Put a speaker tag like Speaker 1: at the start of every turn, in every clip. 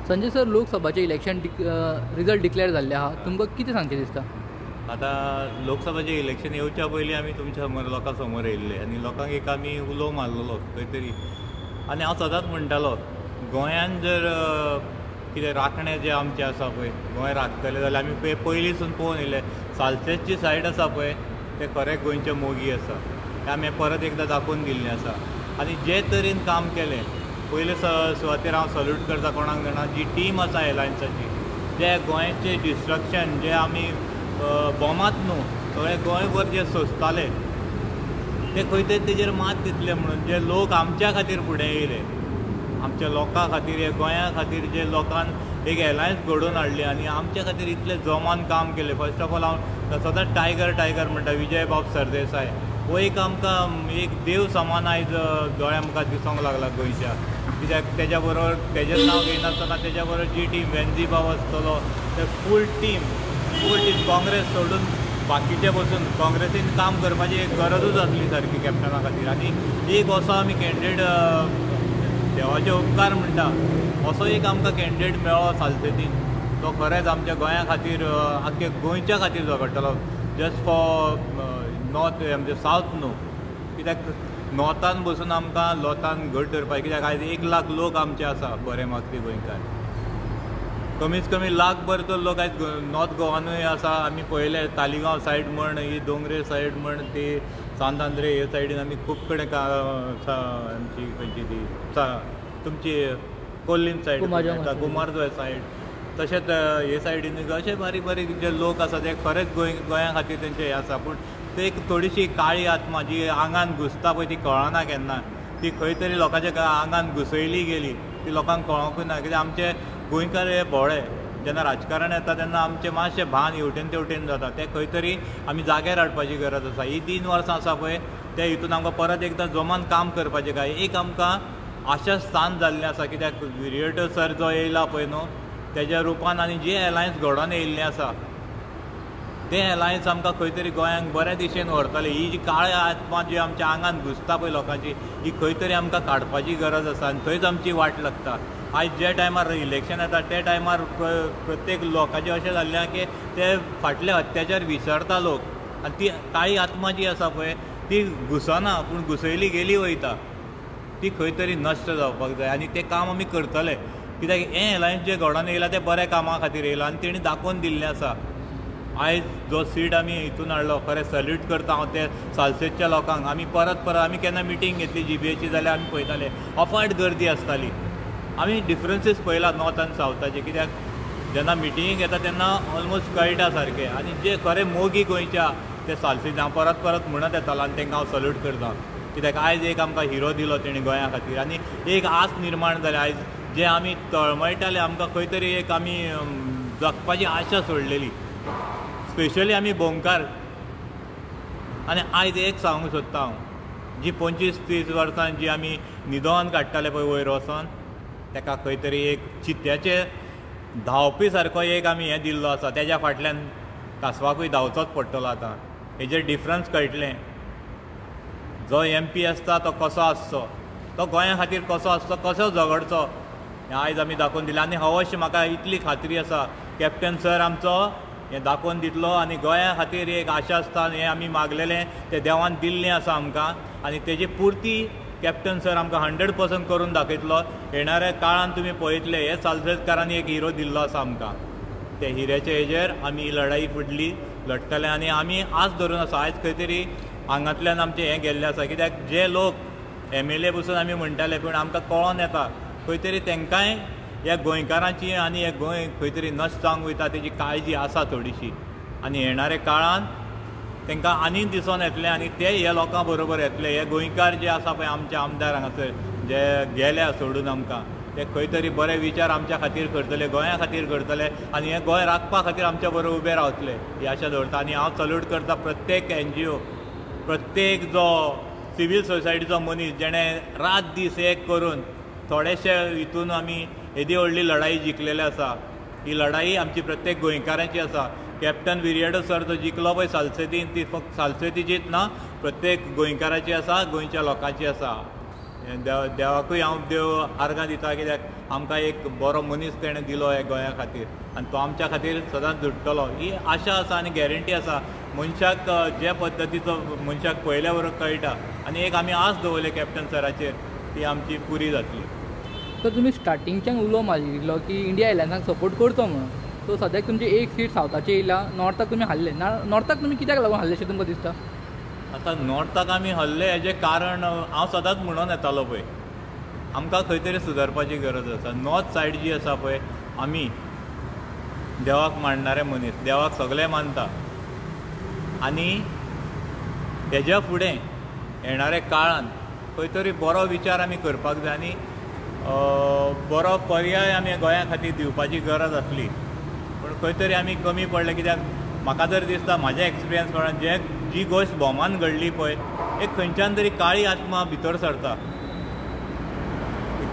Speaker 1: Sanjay sir, लोकसभाचे election result declare झाले आहा, तुमकां कितें सांगचे दिसता?
Speaker 2: आतां लोकसभाचें इलेक्शन येवच्या पयलीं आमी तुमच्या समोर लोकां समोर येयल्ले आनी लोकांक एक आमी उलो मारलेलो खंय तरी. आनी हांव सदांच म्हणटालो, गोंयान जर कितें राखणें जें आमचें आसा पळय, गोंय राखतले जाल्यार आमी पयलींसून पळोवन येयले. सालसेतची सायड आसा पळय, तें खरें गोंयचें मोगी आसा. तें आमी परत एकदां दाखोवन दिल्लें आसा. आनी जे तरेन काम केलें, पयले सुवातेर हांव सल्यूट करता कोणाक जाणा, जी टीम आसा एलायन्साची, जे गोंयचें डिस्ट्रक्शन जें आमी बोमात न्हू सगळें गोंयभर जे सोंसताले ते खंय तरी तेजेर मात दितले म्हणून जे लोक आमच्या खातीर फुडें येयले, आमच्या लोकां खातीर, हे गोंया खातीर जे लोकान एक एलायन्स घडोवन हाडली आनी आमच्या खातीर इतलें जोमान काम केलें. फर्स्ट ऑफ ऑल हांव सदांच टायगर म्हणटा विजय बाब सरदेसाय. हो एक आमकां एक देव समान आयज दोळ्या मुखार दिसोंक लागला गोंयच्या. कित्याक तेज्या बरोबर तेजें नांव घेयनासतना तेज्या बरोबर जी टीम वेंजीबाब आसतलो, ते फूल टीम काँग्रेस सोडून बाकीचे बसून काँग्रेसीन काम करपाची एक गरजूच आसली सारकी कॅप्टना खातीर. आनी एक असो आमी कॅन्डिडेट, देवाचे उपकार म्हणटा, असो एक आमकां कॅन्डिडेट मेळ्ळो सालसेतीन. तो खरेंच आमच्या गोंया खातीर, आख्या गोंयच्या खातीर झगडटलो. जस्ट फॉर नॉर्थ म्हणजे सावथ न्हू, कित्याक नॉर्थान बसून आमकां लोथान घट धरपाक, कित्याक आयज 1,00,000 लोक आमचे आसा बरे मागपी गोंयकार. कमीत कमी 1,00,000 तर लोक आयज नॉर्थ गोवानूय आसा. आमी पळयले तालिगांव सायड म्हण, ही दोंगरे सायड म्हण, ती सांतांद्रे हे सायडीन आमी खूब कडेन आमची खंयची ती तुमची कोल्लीम सायड, कुमारजुंवे सायड, तशेंच हे सायडीन अशे बारीक जे लोक आसा ते खरेंच गोंया खातीर तेंचे हे आसा. पूण ते एक थोडीशी काळी आत्मा जी आंगान घुसता पळय ती कळना केन्ना, ती खंय तरी लोकांच्या आंगान घुसयली गेली, ती लोकांक कळोंकूच ना. कित्याक आमचे गोंयकार हे भोळे जेन्ना राजकारण येता तेन्ना आमचें मातशें भान हेवटेन तेवटेन जाता. ते खंय तरी आमी जाग्यार हाडपाची गरज आसा. ही 3 वर्सां आसा पळय, ते हितून आमकां परत एकदां जोमान काम करपाचें काय एक आमकां आशा स्थान जाल्लें आसा. कित्याक विरियटो सर जो येयला पळय न्हू, तेज्या रुपान आनी जे एलायन्स घडोवन येयल्लें आसा तें एलायन्स आमकां खंय तरी गोंयांक बऱ्या दिशेन व्हरतलें. ही जी काळी आत्मा जी आमच्या आंगान घुसता पळय लोकांची, ही खंय तरी आमकां काडपाची गरज आसा आनी थंयच आमची वाट लागता. आयज जे टायमार इलेक्शन येता ते टायमार प्रत्येक लोकांचें अशें जाल्लें की ते फाटले अत्याचार विसरता लोक, आनी ती काळी आत्मा जी आसा पळय ती घुसना पूण घुसयली गेली वयता. ती खंय तरी नश्ट जावपाक जाय आनी तें काम आमी करतले. कित्याक हें एलायन्स जें घडोवन येयलां तें बऱ्या कामा खातीर येयलां आनी तेणी दाखोवन दिल्लें आसा. आयज जो सीट आमी हितून हाडलो, खरें सल्यूट करता हांव ते सालसेतच्या लोकांक. आमी परत आमी केन्ना मिटींग घेतली जीबीएची जाल्यार आमी पळयताले अफाट गर्दी आसताली. आमी डिफरन्सीस पळयला नॉर्थ आनी सावथाचे. कित्याक जेन्ना मिटिंगेक येता तेन्ना ऑलमोस्ट कळटा सारकें. आनी जे खरें मोगी गोंयच्या ते सालसेत हांव परत म्हणत येतालो आनी तांकां हांव सल्यूट करता. कित्याक आयज एक आमकां हिरो दिलो तेणी गोंया खातीर आनी एक आस निर्माण जाली. आयज जे आमी तळमळटाले आमकां खंय तरी एक आमी जगपाची आशा सोडलेली, स्पेशली आमी बोंकार. आनी आयज एक सांगूंक सोदता हांव, जी 25-30 वर्सां जी आमी न्हिदोन काडटाले पळय वयर वचोन, ताका खंय तरी एक चित्त्याचे धांवपी सारको एक आमी हें दिल्लो आसा. तेज्या फाटल्यान कासवाकूय धांवचोच पडटलो. आतां हेजेर डिफरन्स कळटलें. जो MP आसता तो कसो आसचो, तो गोंया खातीर कसो आसचो, कसो झगडचो, हें आयज आमी दाखोवन दिलें. आनी अवश्य म्हाका इतली खात्री आसा कॅप्टन सर आमचो हें दाखोवन दितलो आनी गोंया खातीर एक आशा स्थान हें आमी मागलेलें तें देवान दिल्लें आसा आमकां. आनी तेजी पुर्ती कॅप्टन सर आमकां 100% करून दाखयतलो. येणाऱ्या काळान तुमी पळयतले हे सालसेतकारांनी एक हिरो दिल्लो आसा आमकां. ते हिऱ्याचे हेजेर आमी ही लढाई फुडली लडटले आनी आमी आस धरून आसा. आयज खंय तरी हांगांतल्यान आमचें हें गेल्लें आसा. कित्याक जे लोक MLA बसून आमी म्हणटाले पूण आमकां कळोन येता खंय तरी तांकांय ह्या गोंयकारांची आनी हे गोंय खंय तरी नश्ट जावंक वयता तेजी काळजी आसा थोडीशी. आनी येणाऱ्या काळान तांकां आनी दिसोन येतलें आनी ते ह्या लोकां बरोबर येतले. हे गोंयकार जे आसा पळय आमचे आमदार हांगासर जे गेल्या सोडून आमकां, ते खंय तरी बरे विचार आमच्या खातीर करतले, गोंया खातीर करतले आनी हें गोंय राखपा खातीर आमच्या बरोबर उबे रावतले ही आशा दवरता. आनी हांव सल्यूट करता प्रत्येक NGO, प्रत्येक जो सिवील सोसायटीचो मनीस जेणें रात दीस एक करून थोडेशे हितून आमी येदी व्हडली लढाई जिखलेली आसा. ही लढाई आमची प्रत्येक गोंयकारांची आसा. कॅप्टन विरियटो सर जो जिखलो पळय सालसेतीन, ती फक्त सालसेतीचीच ना, प्रत्येक गोंयकाराची आसा, गोंयच्या लोकांची आसा. देवाकूय हांव देव आर्गां दिता, कित्याक आमकां एक बरो मनीस तेणें दिलो हे गोंया खातीर आनी तो आमच्या खातीर सदांच झुडटलो ही आशा आसा आनी गॅरंटी आसा. मनशाक जे पद्दतीचो मनशाक पळयल्या बरोबर कळटा आनी एक आमी आस दवरली कॅप्टन सराचेर ती आमची पुरी जातली.
Speaker 1: तर तुमी स्टार्टिंगच्यान उलो मारिल्लो की इंडिया एलायन्साक सपोर्ट करचो म्हणून. सो सद्याक तुमची एक सीट सावथाची येयला, नॉर्थाक तुमी हारले. नॉर्थाक तुमी कित्याक लागून हारले अशें तुमकां दिसता?
Speaker 2: आतां नॉर्थाक आमी हरले हेजें कारण हांव सदांच म्हणून येतालो पळय, आमकां खंय तरी सुदारपाची गरज आसा. नॉर्थ सायड जी आसा पळय, आमी देवाक मानणारे मनीस, देवाक सगळे मानता आनी हेज्या फुडें येणाऱ्या काळान खंय तरी बरो विचार आमी करपाक जाय आनी बरो पर्याय आमी गोंया खातीर दिवपाची गरज आसली. पूण खंय तरी आमी कमी पडले, कित्याक म्हाका जर दिसता म्हाज्या एक्सपिरियन्स प्रमाण जी गोश्ट बोमान घडली पळय एक खंयच्यान तरी काळी आत्मा भितर सरता.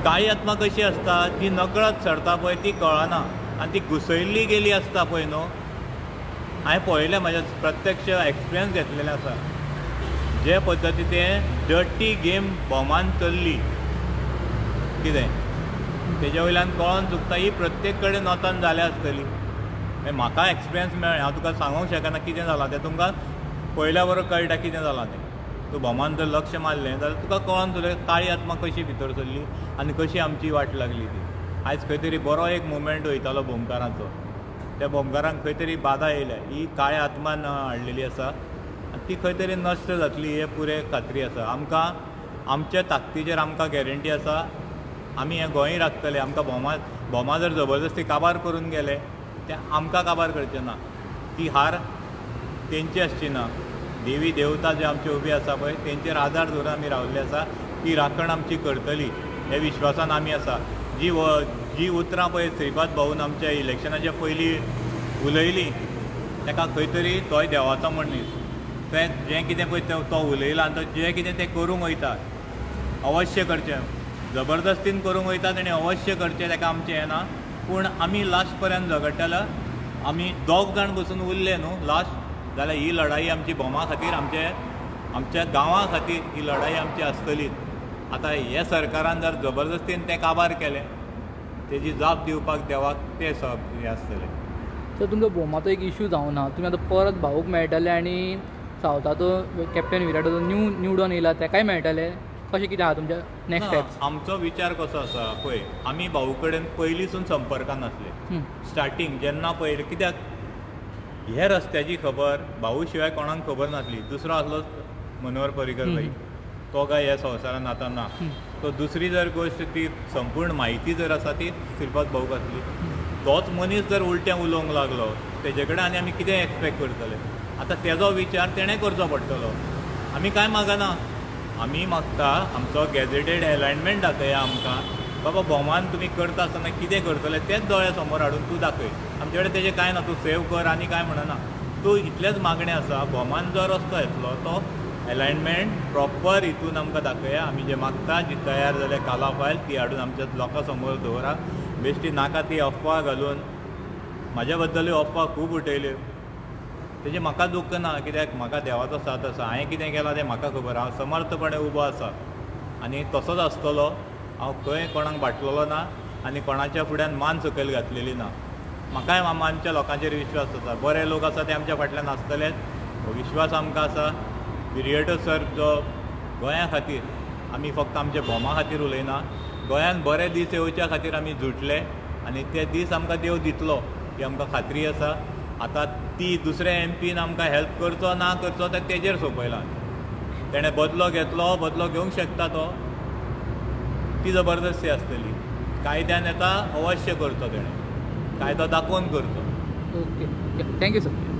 Speaker 2: काळी आत्मा कशी आसता, जी नकळत सरता पळय ती कळना आनी ती घुसयल्ली गेली आसता पळय न्हू. हांवें पळयलें, म्हाज्या प्रत्यक्ष एक्सपिरियन्स घेतलेले आसा जे पद्दती तें डर्टी गेम बोमान चल्ली कितें तेज्या वयल्यान कळोन चुकता ही प्रत्येक कडेन नॉर्थान जाल्या आसतली. म्हाका एक्सपिरियन्स मेळ्ळें, हांव तुका सांगूंक शकना कितें जालां तें. तुमकां पळयल्या बरोबर कळटा कितें जालां तें. तूं बोमान जर लक्ष मारलें जाल्यार तुका कळोन तुलें काळी आत्मा कशी भितर सरली आनी कशी आमची वाट लागली ती. आयज खंय तरी बरो एक मुवमेंट वयतालो बोमकारांचो, त्या बोमकारांक खंय तरी बाधा येयल्या, ही काळ्या आत्मान हाडलेली आसा आनी ती खंय तरी नश्ट जातली हे पुरे खात्री आसा. आमकां आमच्या ताकदीचेर आमकां गॅरंटी आसा, आमी हें गोंय राखतले. आमकां बोमा जर जबरदस्ती काबार करून गेले तें आमकां काबार करचें ना. ती हार तेंची आसची ना. देवी देवता जे आमचे उबी आसा पळय तेंचेर आदार धरून आमी रावल्ले आसा. ती राखण आमची करतली हे विश्वासान आमी आसा. जी उतरां पळय श्रीपाद भाऊन आमच्या इलेक्शनाच्या पयलीं उलयली ताका खंय तरी तोय देवाचो मनीस, तें जें कितें पळय तो उलयला आनी तो जें कितें तें करूंक वयता अवश्य करचें. जबरदस्तीन करूंक वयता तेणें अवश्य करचें, ताका आमचें हें ना. पूण आमी लास्ट पर्यंत झगडटालो. आमी दोग जाण बसून उरले न्हू लास्ट, जाल्यार ही लढाई आमची बोमा खातीर, आमच्या गांवा खातीर ही लढाई आमची आसतलीच. आतां हे सरकारान जर जबरदस्तीन तें काबार केलें तेजी जाप दिवपाक देवाक तें सब हें आसतलें.
Speaker 1: तर तुमकां बोमाचो एक इश्यू जावं ना, तुमी आतां परत भाऊक मेळटले आनी सावथाचो कॅप्टन विराटाचो निवडून येयला तेकाय मेळटले, कशें कितें आहा तुमच्या नेक्स्ट स्टेप्स?
Speaker 2: आमचो विचार कसो आसा पळय, आमी भाऊ कडेन पयलींसून संपर्कान आसले. स्टार्टींग जेन्ना पळयलें, कित्याक हे रस्त्याची खबर भाऊ शिवाय कोणाक खबर नासली. दुसरो आसलो मनोहर पर्रीकर भाई, तो काय ह्या संवसारान आतां ना. तो दुसरी जर गोश्ट ती संपूर्ण म्हायती जर आसा ती श्रीपाद भाऊक आसली. तोच मनीस जर उलटें उलोवंक लागलो तेजे कडेन आनी आमी कितें एक्सपेक्ट करतले? आतां तेजो विचार तेणें करचो पडटलो. आमी कांय मागना, आमी मागता आमचो गॅजेटेड अलायनमेंट दाखया आमकां. बाबा बोमान तुमी करता आसतना कितें करतले तेंच दोळ्या समोर हाडून तूं दाखय. आमचे कडेन तेजें कांय ना, तूं सेव कर आनी कांय म्हणना. तूं इतलेंच मागणें आसा, बोमान जो रस्तो येतलो तो अलायनमेंट प्रॉपर हितून आमकां दाखया. आमी जे मागता जी तयार जाल्या काला फायल ती हाडून आमच्या लोकां समोर दवरा. बेश्टी नाका ती अफवा घालून, म्हाज्या बद्दलूय अफवा खूब उठयल्यो, तेजें म्हाका दुख्ख ना, कित्याक म्हाका देवाचो साथ आसा. हांवें कितें केलां तें म्हाका खबर. हांव समर्थपणे उबो आसा आनी तसोच आसतलो. हांव खंय कोणाक बाटलेलो ना आनी कोणाच्या फुड्यान मान सकयल घातलेली ना. म्हाकाय आमच्या लोकांचेर विश्वास आसा. बरे लोक आसा ते आमच्या फाटल्यान आसतलेच हो विश्वास आमकां आसा. विरियटो सर जो गोंया खातीर, आमी फक्त आमच्या बोमा खातीर उलयना, गोंयान बरे दीस येवच्या खातीर आमी झुटले आनी ते दीस आमकां देव दितलो ही आमकां खात्री आसा. आतां ती दुसऱ्या एमपीन आमकां हेल्प करचो ना करचो तें तेजेर सोंपयलां. तेणें बदलो घेतलो, बदलो घेवंक शकता तो, ती जबरदस्ती आसतली. कायद्यान येता अवश्य करचो, तेणें कायदो दाखोवन करचो.
Speaker 1: Okay, thank you sir.